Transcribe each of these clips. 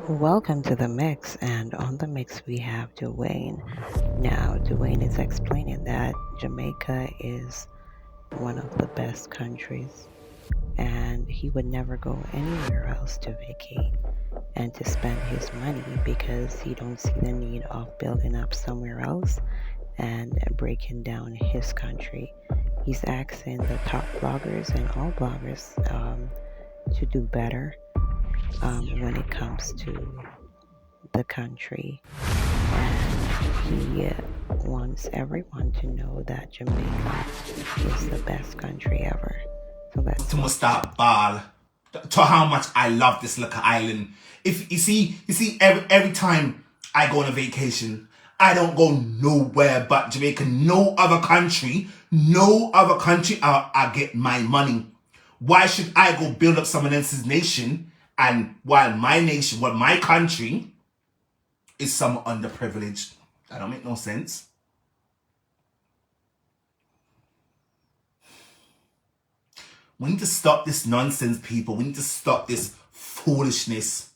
Welcome to the mix, and on the mix we have Dwayne. Now, Dwayne is explaining that Jamaica is one of the best countries, and he would never go anywhere else to vacate and to spend his money because he don't see the need of building up somewhere else and breaking down his country. He's asking the top bloggers and all bloggers to do better when it comes to the country, and he wants everyone to know that Jamaica is the best country ever. So let's To must start ball to how much I love this little island. If you see every time I go on a vacation, I don't go nowhere but Jamaica. No other country I get my money. Why should I go build up someone else's nation, and while my country is some underprivileged? That don't make no sense. We need to stop this nonsense, people. We need to stop this foolishness.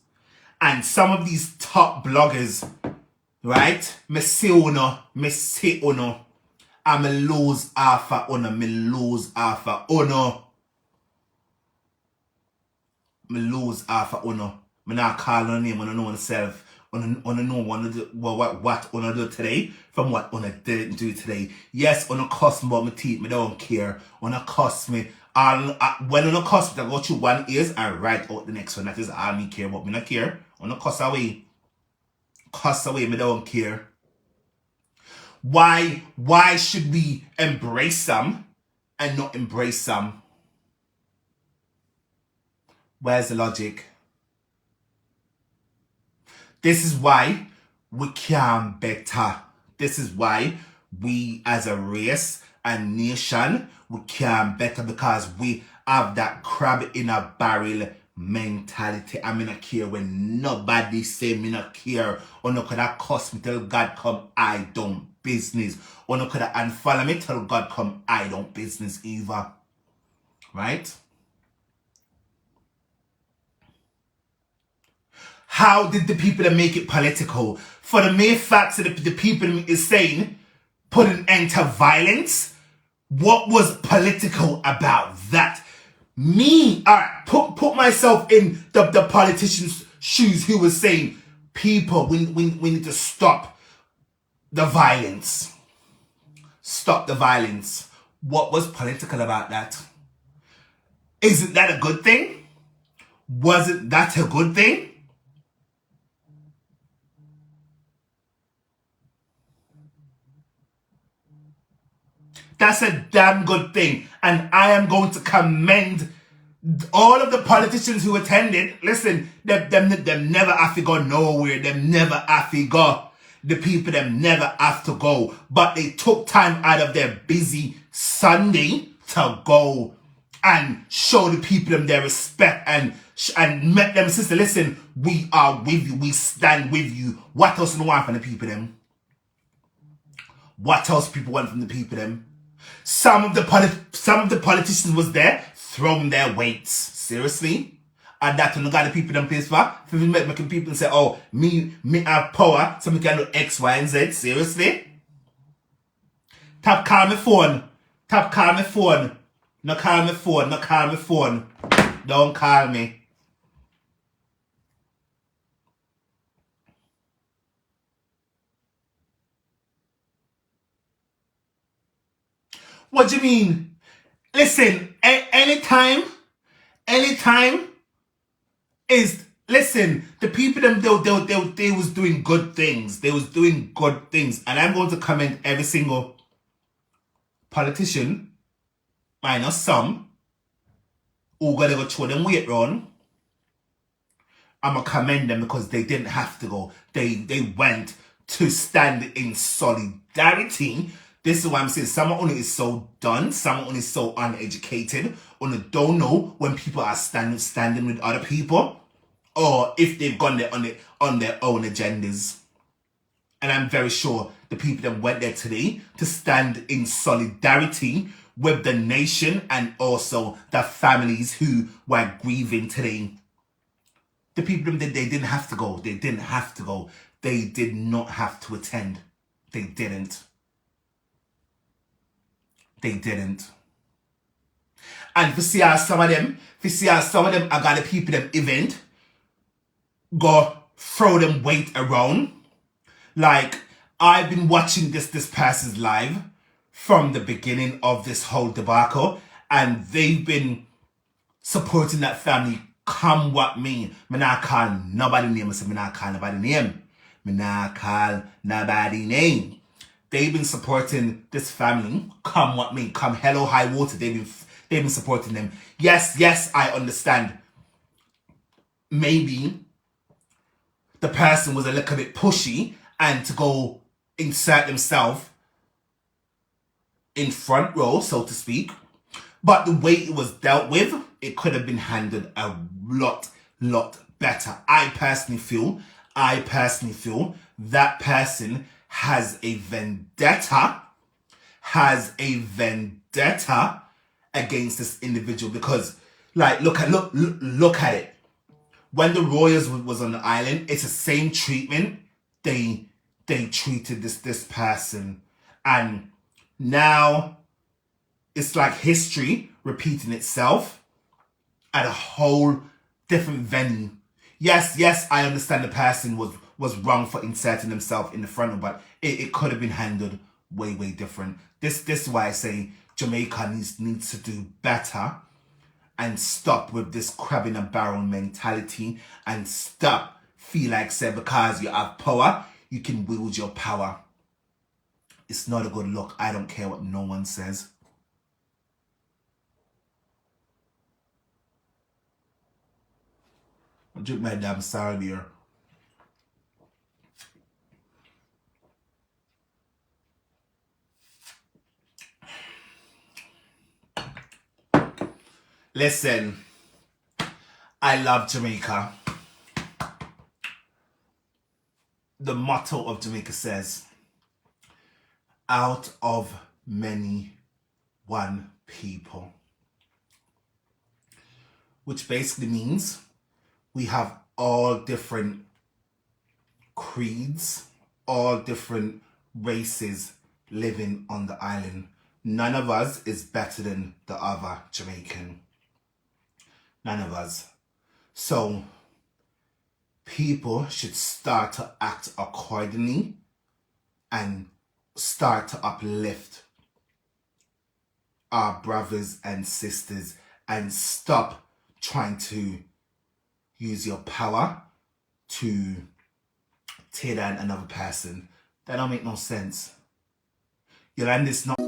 And some of these top bloggers, right? Me say uno, and me lose half a uno, me lose half a uno. Me lose half a uno. Me not call on name, uno know myself. Uno know what uno do today from what uno didn't do today. Yes, uno cuss me about my teeth, me don't care. Uno cuss me. When uno cuss me, I go through one ears and write out the next one. That is all me care about. Me not care. Uno cuss away. Cuss away, me don't care. Why should we embrace some and not embrace some? Where's the logic? This is why we can better. This is why we as a race and nation, we can better, because we have that crab in a barrel mentality. I mean, I care when nobody say me not care, or no could that cost me till God come, I don't business, or no could that unfollow me till God come, I don't business either. Right? How did the people that make it political? For the mere fact that the people is saying put an end to violence, what was political about that? Me, alright, put myself in the politician's shoes who was saying, people, we need to stop the violence. Stop the violence. What was political about that? Isn't that a good thing? Wasn't that a good thing? That's a damn good thing. And I am going to commend all of the politicians who attended. Listen, them never have to go nowhere. Them never have to go. The people them never have to go. But they took time out of their busy Sunday to go and show the people them their respect and make them, sister, listen, we are with you. We stand with you. What else do you want from the people them? What else people want from the people them? Some of the politicians was there throwing their weights. Seriously? And that you got the people them place for making people say, oh, me have power, so me can do X, Y, and Z. Seriously? Tap call me phone. Tap call me phone. No call me phone. No call me phone. Don't call me. What do you mean? Listen, anytime is, listen, the people them they was doing good things. They was doing good things. And I'm going to commend every single politician, minus some, who gotta go throw them weight round. I'm gonna commend them because they didn't have to go. They went to stand in solidarity. This is why I'm saying someone only is so done, someone only is so uneducated, only don't know when people are standing with other people, or if they've gone there on their own agendas. And I'm very sure the people that went there today to stand in solidarity with the nation and also the families who were grieving today The people them they didn't have to go. They didn't have to go. They did not have to attend. They didn't. They didn't. And for see how some of them I got the people them event go throw them weight around. Like, I've been watching this person's live from the beginning of this whole debacle, and they've been supporting that family come what me. Me not call nobody name. I say me not call nobody name. Me not call nobody name. They've been supporting this family come what me. Come hell or high water. They've been supporting them. Yes, I understand. Maybe the person was a little bit pushy and to go insert themselves in front row, so to speak. But the way it was dealt with, it could have been handled a lot better. I personally feel that person has a vendetta against this individual, because like look at it. When the Royals was on the island, it's the same treatment they treated this person, and now it's like history repeating itself at a whole different venue. Yes, I understand the person was wrong for inserting himself in the front, but it could have been handled way different. This is why I say Jamaica needs to do better and stop with this crab in a barrel mentality, and stop feel like say because you have power you can wield your power. It's not a good look. I don't care what no one says. I drink my damn sour beer. Listen, I love Jamaica. The motto of Jamaica says, out of many, one people. Which basically means we have all different creeds, all different races living on the island. None of us is better than the other Jamaican. None of us. So people should start to act accordingly and start to uplift our brothers and sisters, and stop trying to use your power to tear down another person. That don't make no sense. Your land is not